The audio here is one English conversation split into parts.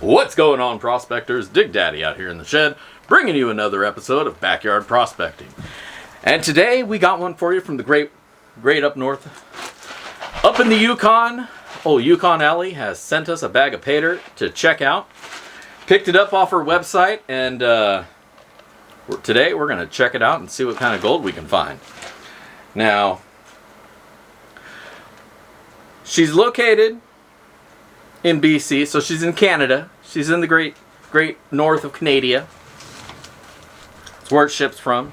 What's going on, prospectors? Dig Daddy out here in the shed, bringing you another episode of Backyard Prospecting. And today we got one for you from the great up north. Up in the Yukon, old Yukon Ali has sent us a bag of paydirt to check out. Picked it up off her website, and today we're going to check it out and see what kind of gold we can find. Now, she's located in BC, so she's in Canada. She's in the great north of Canada. It's where it ships from.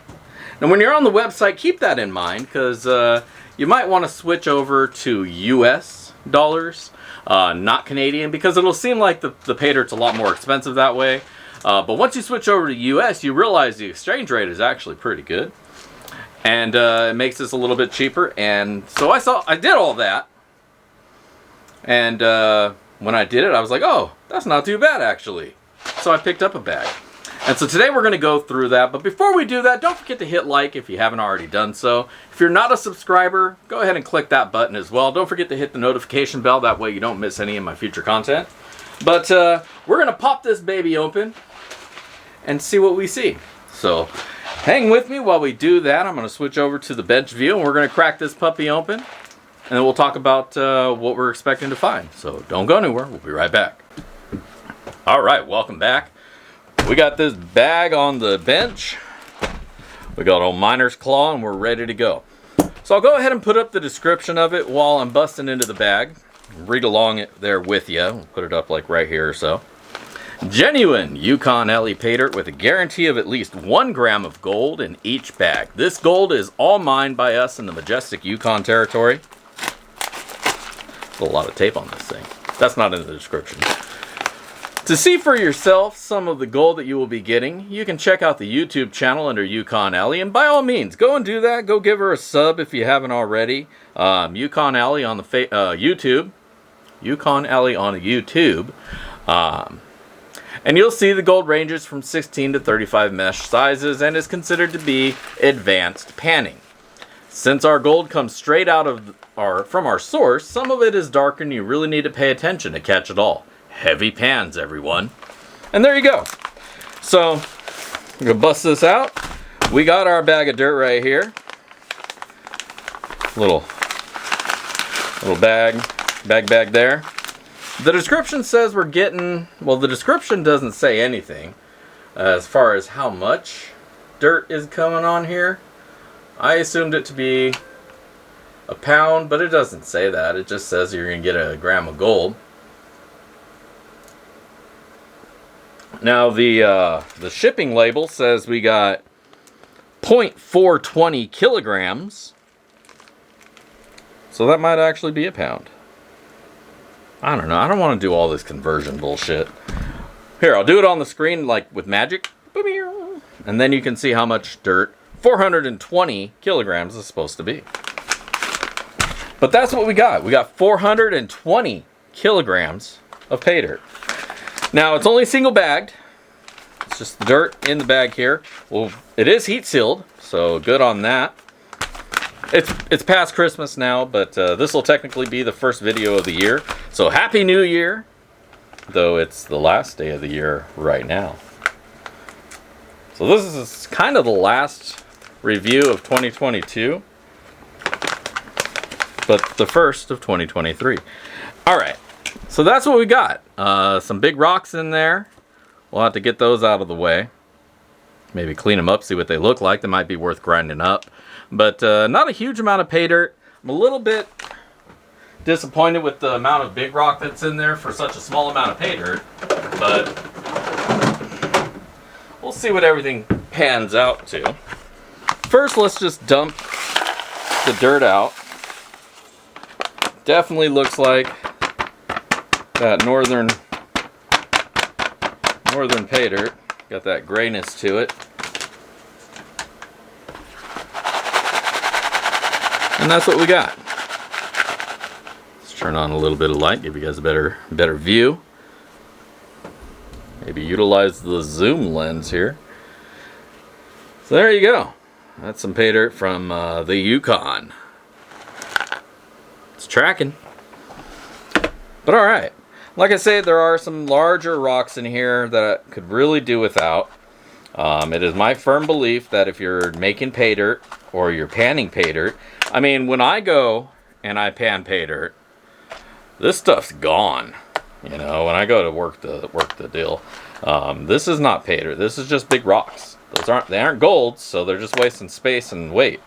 And when you're on the website, keep that in mind, because you might want to switch over to US dollars, not Canadian, because it'll seem like the paydirt's a lot more expensive that way. But once you switch over to US, you realize the exchange rate is actually pretty good. And it makes this a little bit cheaper. And so I did all that. And when I did it, I was like, oh, that's not too bad, actually. So I picked up a bag. And so today we're going to go through that. But before we do that, don't forget to hit like if you haven't already done so. If you're not a subscriber, go ahead and click that button as well. Don't forget to hit the notification bell. That way you don't miss any of my future content. But we're going to pop this baby open and see what we see. So hang with me while we do that. I'm going to switch over to the bench view, and we're going to crack this puppy open. And then we'll talk about what we're expecting to find. So don't go anywhere. We'll be right back. All right, welcome back. We got this bag on the bench. We got old miner's claw, and we're ready to go. So I'll go ahead and put up the description of it while I'm busting into the bag. Read along it there with you. We'll put it up like right here or so. Genuine Yukon Ali paydirt with a guarantee of at least 1 gram of gold in each bag. This gold is all mined by us in the majestic Yukon territory. There's a lot of tape on this thing. That's not in the description. To see for yourself some of the gold that you will be getting, you can check out the YouTube channel under Yukon Ali, and by all means, go and do that. Go give her a sub if you haven't already. Yukon Ali on the YouTube. Yukon Ali on YouTube. And you'll see the gold ranges from 16 to 35 mesh sizes and is considered to be advanced panning. Since our gold comes straight out of from our source, some of it is dark and you really need to pay attention to catch it all. Heavy pans, everyone. And there you go. So, I'm going to bust this out. We got our bag of dirt right here. Little bag there. The description says we're getting, well, the description doesn't say anything as far as how much dirt is coming on here. I assumed it to be a pound, but it doesn't say that. It just says you're going to get a gram of gold. Now the shipping label says we got 0.420 kilograms. So that might actually be a pound. I don't know. I don't want to do all this conversion bullshit. Here, I'll do it on the screen like with magic. And then you can see how much dirt 420 kilograms is supposed to be. But that's what we got. We got 420 kilograms of paydirt. Now, it's only single bagged. It's just the dirt in the bag here. Well, it is heat sealed, so good on that. It's past Christmas now, but this will technically be the first video of the year. So Happy New Year, though it's the last day of the year right now. So this is kind of the last review of 2022, but the first of 2023. All right, so that's what we got. Some big rocks in there. We'll have to get those out of the way. Maybe clean them up, see what they look like. They might be worth grinding up. But not a huge amount of paydirt. I'm a little bit disappointed with the amount of big rock that's in there for such a small amount of paydirt. But we'll see what everything pans out to. First, let's just dump the dirt out. Definitely looks like that northern paydirt. Got that grayness to it. And that's what we got. Let's turn on a little bit of light, give you guys a better view. Maybe utilize the zoom lens here. So there you go. That's some paydirt from the Yukon. It's tracking. But alright, Like I said, there are some larger rocks in here that I could really do without. It is my firm belief that if you're making pay dirt or you're panning pay dirt, I mean, when I go and I pan pay dirt, this stuff's gone. You know, when I go to work the deal, this is not pay dirt. This is just big rocks. They aren't gold, so they're just wasting space and weight.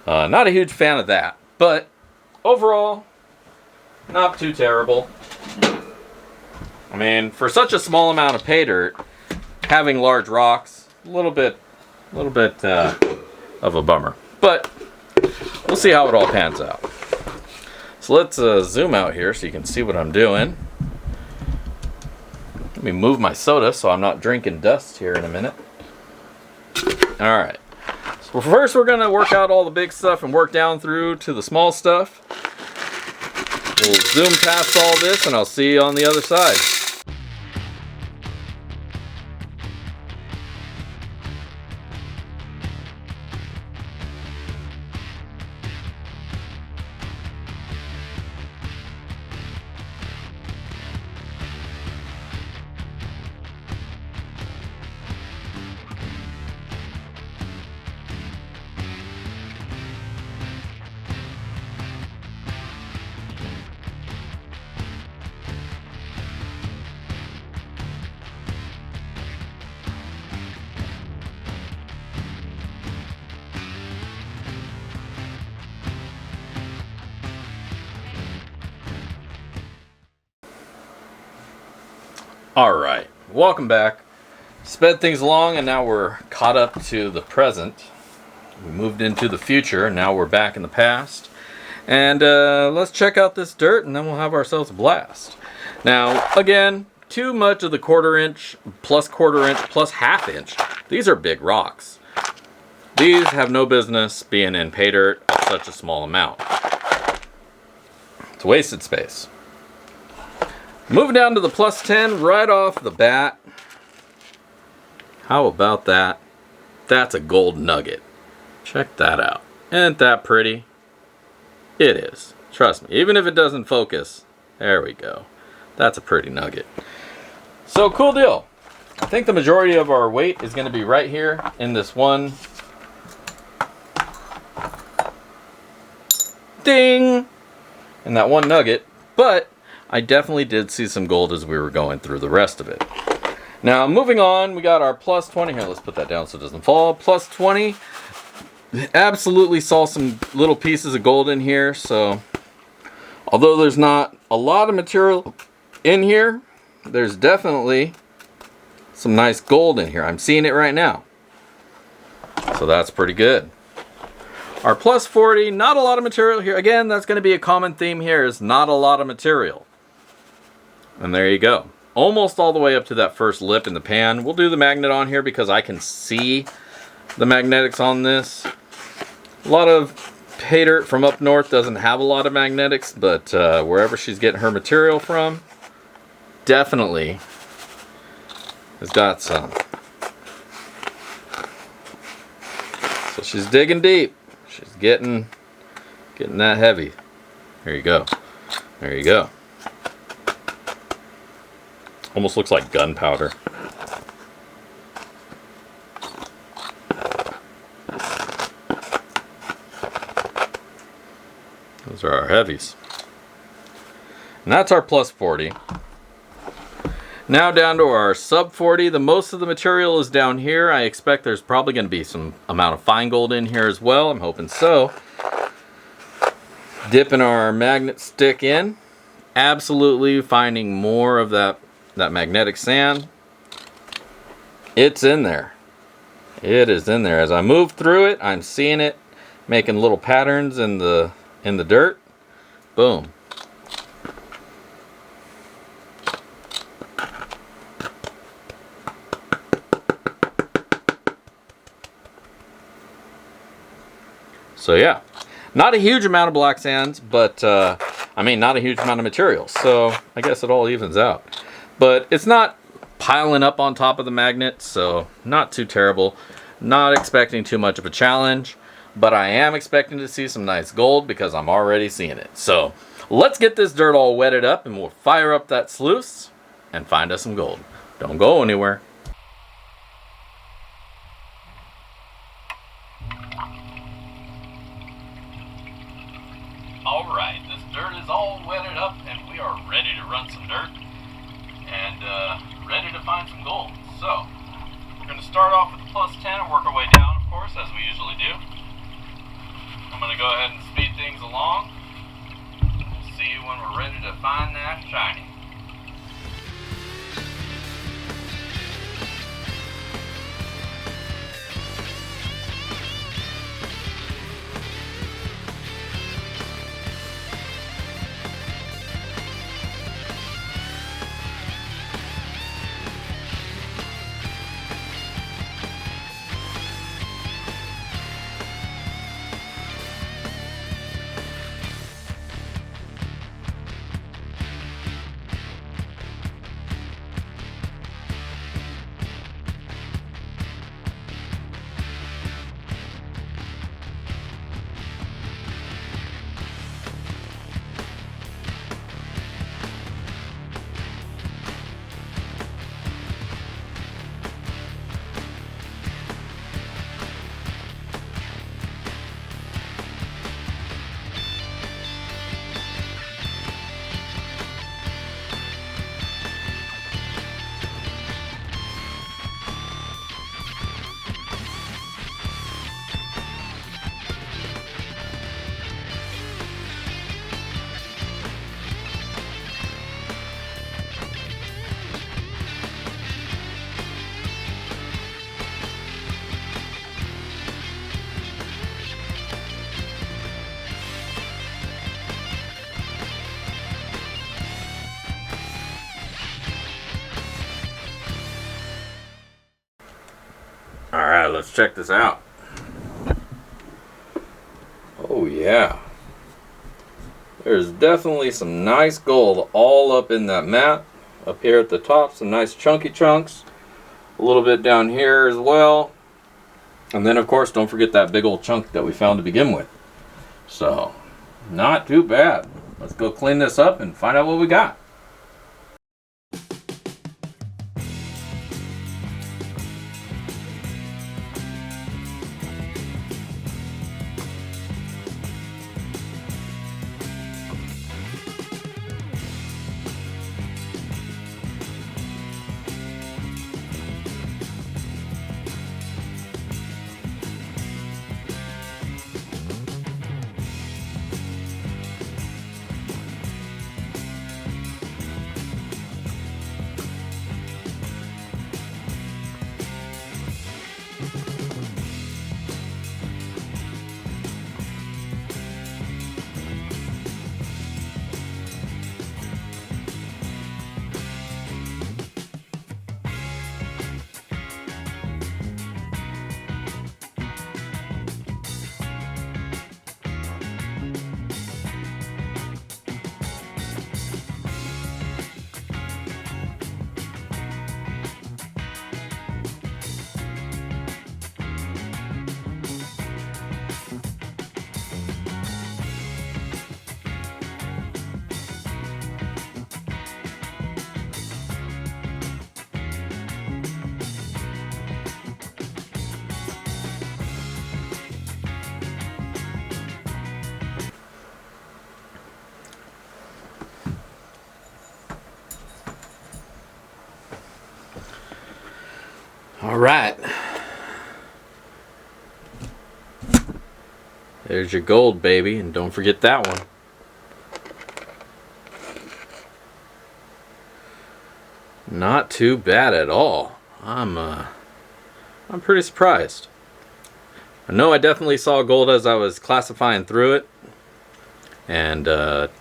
Not a huge fan of that, but overall, not too terrible. I mean, for such a small amount of pay dirt, having large rocks, a little bit of a bummer. But we'll see how it all pans out. So let's zoom out here so you can see what I'm doing. Let me move my soda so I'm not drinking dust here in a minute. All right. So first we're gonna work out all the big stuff and work down through to the small stuff. We'll zoom past all this and I'll see you on the other side. Alright, welcome back. Sped things along and now we're caught up to the present. We moved into the future and now we're back in the past. And let's check out this dirt and then we'll have ourselves a blast. Now, again, too much of the quarter-inch plus half-inch. These are big rocks. These have no business being in pay dirt at such a small amount. It's wasted space. Moving down to the plus 10 right off the bat. How about that? That's a gold nugget. Check that out. Isn't that pretty? It is. Trust me. Even if it doesn't focus. There we go. That's a pretty nugget. So cool deal. I think the majority of our weight is going to be right here in this one. Ding! In that one nugget. But I definitely did see some gold as we were going through the rest of it. Now, moving on, we got our plus 20. Here, let's put that down so it doesn't fall. Plus 20. Absolutely saw some little pieces of gold in here. So, although there's not a lot of material in here, there's definitely some nice gold in here. I'm seeing it right now. So that's pretty good. Our plus 40, not a lot of material here. Again, that's going to be a common theme here, is not a lot of material. And there you go. Almost all the way up to that first lip in the pan. We'll do the magnet on here because I can see the magnetics on this. A lot of pay dirt from up north doesn't have a lot of magnetics, but wherever she's getting her material from, definitely has got some. So she's digging deep. She's getting that heavy. There you go. There you go. Almost looks like gunpowder. Those are our heavies. And that's our plus 40. Now down to our sub 40. The most of the material is down here. I expect there's probably going to be some amount of fine gold in here as well. I'm hoping so. Dipping our magnet stick in. Absolutely finding more of that magnetic sand. It's in there. It is in there. As I move through it, I'm seeing it making little patterns in the dirt. Boom. So yeah, not a huge amount of black sands, but I mean, not a huge amount of material. So I guess it all evens out. But it's not piling up on top of the magnet, so not too terrible. Not expecting too much of a challenge, but I am expecting to see some nice gold because I'm already seeing it. So Let's get this dirt all wetted up and we'll fire up that sluice and find us some gold. Don't go anywhere. Alright, this dirt is all wetted up and we are ready to run some dirt and ready to find some gold. So, we're going to start off with the +10 and work our way down, of course, as we usually do. I'm going to go ahead and speed things along. We'll see you when we're ready to find that shiny. Alright, let's check this out. Oh yeah. There's definitely some nice gold all up in that mat. Up here at the top, some nice chunky chunks. A little bit down here as well. And then of course, don't forget that big old chunk that we found to begin with. So, not too bad. Let's go clean this up and find out what we got. All right. There's your gold, baby, and don't forget that one. Not too bad at all. I'm pretty surprised. I know I definitely saw gold as I was classifying through it, and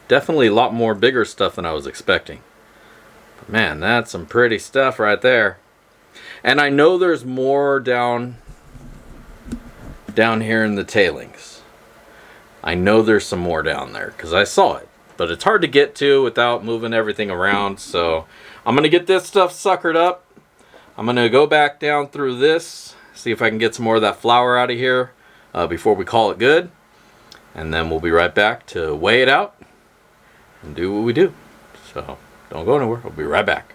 definitely a lot more bigger stuff than I was expecting. But man, that's some pretty stuff right there. And I know there's more down here in the tailings. I know there's some more down there because I saw it, but it's hard to get to without moving everything around. So I'm gonna get this stuff suckered up. I'm gonna go back down through this, see if I can get some more of that flour out of here before we call it good, and then we'll be right back to weigh it out and do what we do. So don't go anywhere. We'll be right back.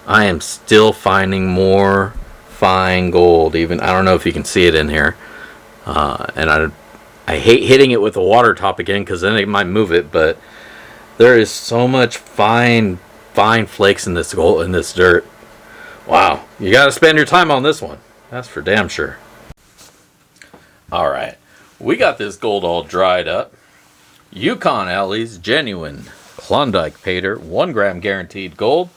I am still finding more fine gold. Even I don't know if you can see it in here, and I hate hitting it with a water top again because then it might move it. But there is so much fine flakes in this gold, in this dirt. Wow, you got to spend your time on this one. That's for damn sure. All right, we got this gold all dried up. Yukon Ali's genuine Klondike paydirt, 1 gram guaranteed gold.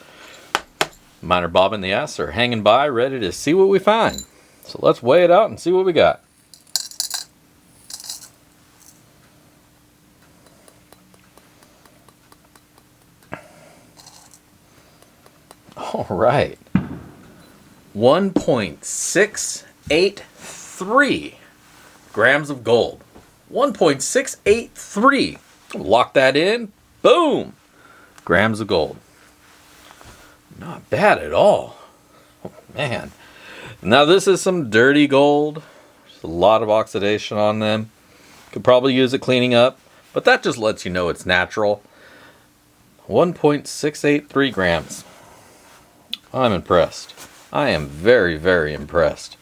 Mine are bobbing the ass are hanging by, ready to see what we find. So let's weigh it out and see what we got. All right. 1.683 grams of gold. 1.683. Lock that in. Boom. Grams of gold. Not bad at all. Oh, man. Now this is some dirty gold. There's a lot of oxidation on them. Could probably use it cleaning up, but that just lets you know it's natural. 1.683 grams. I'm impressed. I am very, very impressed.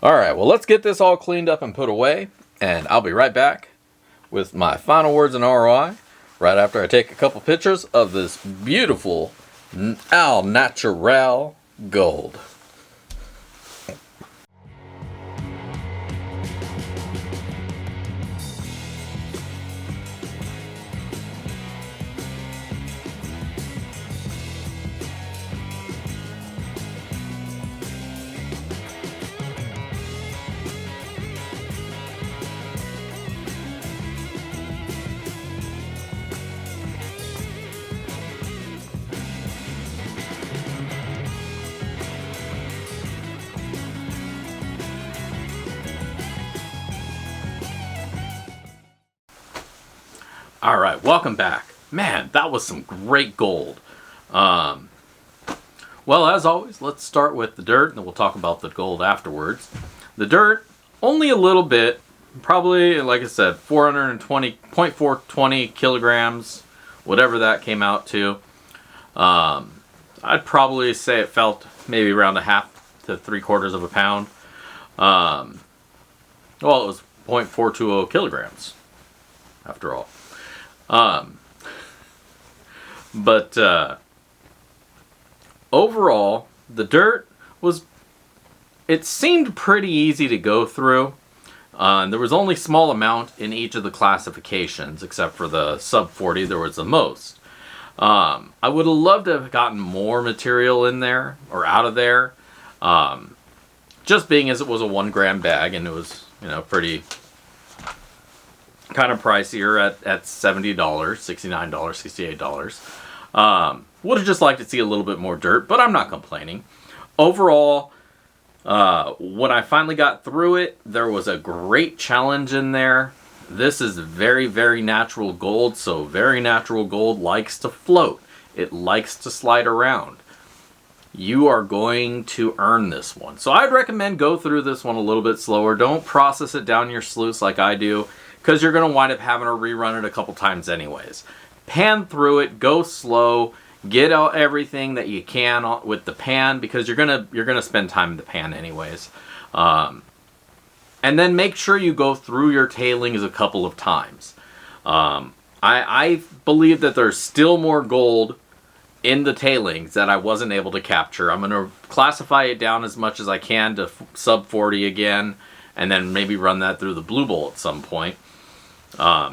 All right, well, let's get this all cleaned up and put away, and I'll be right back with my final words and ROI right after I take a couple pictures of this beautiful Al Natural gold. All right, welcome back. Man, that was some great gold. Well, as always, let's start with the dirt, and then we'll talk about the gold afterwards. The dirt, only a little bit, probably, like I said, 0.420 kilograms, whatever that came out to. I'd probably say it felt maybe around a half to 3/4 of a pound. Well, it was 0.420 kilograms, after all. But overall, the dirt was, it seemed pretty easy to go through. There was only small amount in each of the classifications, except for the sub 40, there was the most. I would have loved to have gotten more material in there, or out of there. Just being as it was a 1 gram bag, and it was, you know, pretty kind of pricier at $70, $69, $68. Would have just liked to see a little bit more dirt, but I'm not complaining. Overall, when I finally got through it, there was a great challenge in there. This is very, very natural gold, so very natural gold likes to float. It likes to slide around. You are going to earn this one. So I'd recommend go through this one a little bit slower. Don't process it down your sluice like I do, because you're going to wind up having to rerun it a couple times anyways. Pan through it, go slow, get out everything that you can with the pan, because you're gonna spend time in the pan anyways. And then make sure you go through your tailings a couple of times. I believe that there's still more gold in the tailings that I wasn't able to capture. I'm going to classify it down as much as I can to sub 40 again, and then maybe run that through the blue bowl at some point.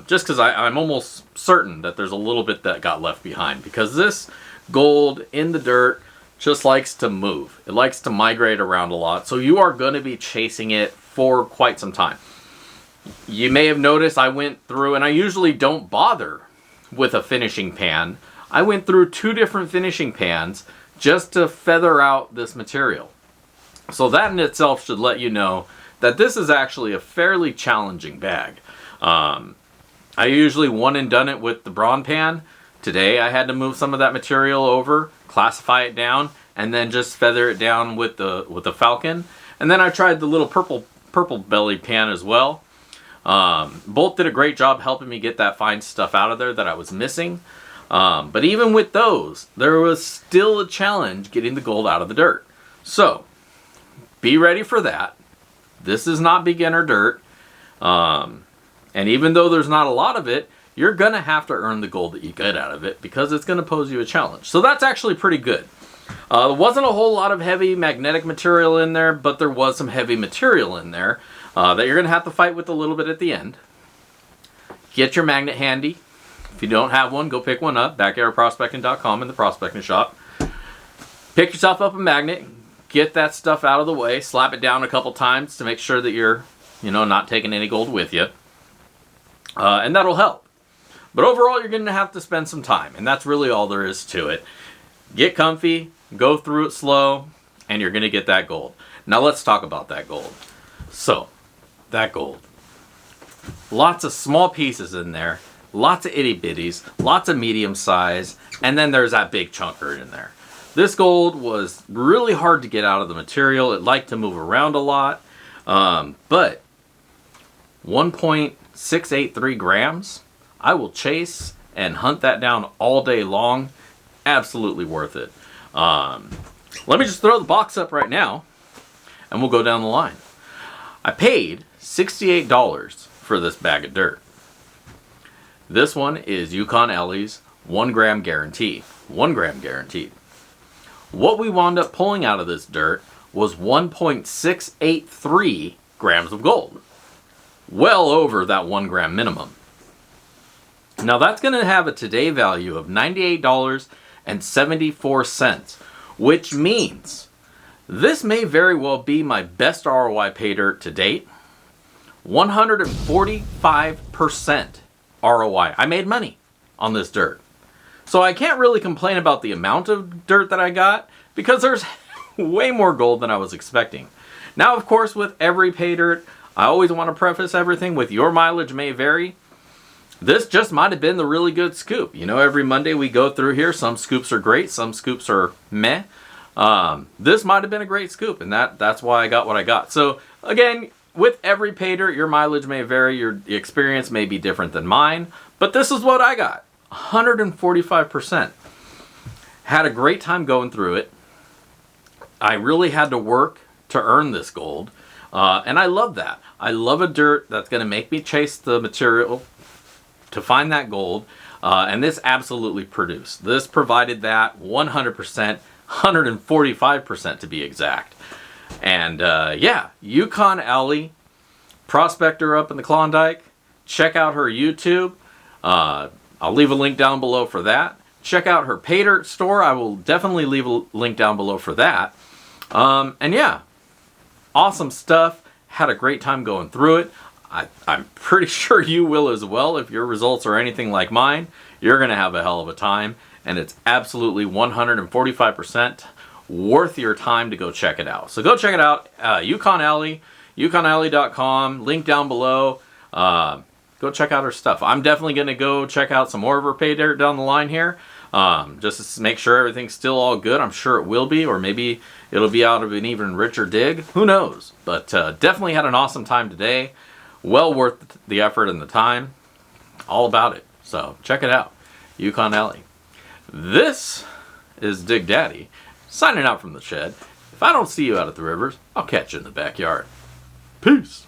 Just because I'm almost certain that there's a little bit that got left behind, because this gold in the dirt just likes to move. It likes to migrate around a lot, so you are going to be chasing it for quite some time. You may have noticed I went through, and I usually don't bother with a finishing pan. I went through 2 different finishing pans just to feather out this material. So that in itself should let you know that this is actually a fairly challenging bag. I usually one and done it with the brawn pan. Today I had to move some of that material over, classify it down, and then just feather it down with the falcon. And then I tried the little purple belly pan as well. Both did a great job helping me get that fine stuff out of there that I was missing. But even with those, there was still a challenge getting the gold out of the dirt. So, be ready for that. This is not beginner dirt. And even though there's not a lot of it, you're going to have to earn the gold that you get out of it, because it's going to pose you a challenge. So that's actually pretty good. There wasn't a whole lot of heavy magnetic material in there, but there was some heavy material in there that you're going to have to fight with a little bit at the end. Get your magnet handy. If you don't have one, go pick one up. Backyardprospecting.com in the prospecting shop. Pick yourself up a magnet. Get that stuff out of the way. Slap it down a couple times to make sure that you're, not taking any gold with you. And that'll help. But overall, you're going to have to spend some time. And that's really all there is to it. Get comfy. Go through it slow. And you're going to get that gold. Now let's talk about that gold. So, that gold. Lots of small pieces in there. Lots of itty bitties, lots of medium size, and then there's that big chunker in there. This gold was really hard to get out of the material. It liked to move around a lot, but 1.683 grams, I will chase and hunt that down all day long. Absolutely worth it. Let me just throw the box up right now, and we'll go down the line. I paid $68 for this bag of dirt. This one is Yukon Ali's 1 gram guarantee. 1 gram guaranteed. What we wound up pulling out of this dirt was 1.683 grams of gold. Well over that 1 gram minimum. Now that's going to have a today value of $98.74, which means this may very well be my best ROI pay dirt to date. 145% ROI. I made money on this dirt. So I can't really complain about the amount of dirt that I got, because there's way more gold than I was expecting. Now, of course, with every pay dirt, I always want to preface everything with your mileage may vary. This just might have been the really good scoop. Every Monday we go through here. Some scoops are great. Some scoops are meh. This might have been a great scoop, and that's why I got what I got. So, again, with every pay dirt, your mileage may vary, your experience may be different than mine, but this is what I got. 145%. Had a great time going through it. I really had to work to earn this gold, and I love that. I love a dirt that's going to make me chase the material to find that gold, and this absolutely produced. This provided that 100%, 145% to be exact. And yeah, Yukon Ali, prospector up in the Klondike. Check out her YouTube. I'll leave a link down below for that. Check out her pay dirt store. I will definitely leave a link down below for that. And yeah, awesome stuff. Had a great time going through it. I'm pretty sure you will as well. If your results are anything like mine, you're going to have a hell of a time. And it's absolutely 145% worth your time to go check it out. So go check it out. Yukon Ali, yukonali.com, link down below. Go check out her stuff. I'm definitely going to go check out some more of her pay dirt down the line here. Just to make sure everything's still all good. I'm sure it will be, or maybe it'll be out of an even richer dig. Who knows? But definitely had an awesome time today. Well worth the effort and the time. All about it. So check it out. Yukon Ali. This is Dig Daddy, signing out from the shed. If I don't see you out at the rivers, I'll catch you in the backyard. Peace.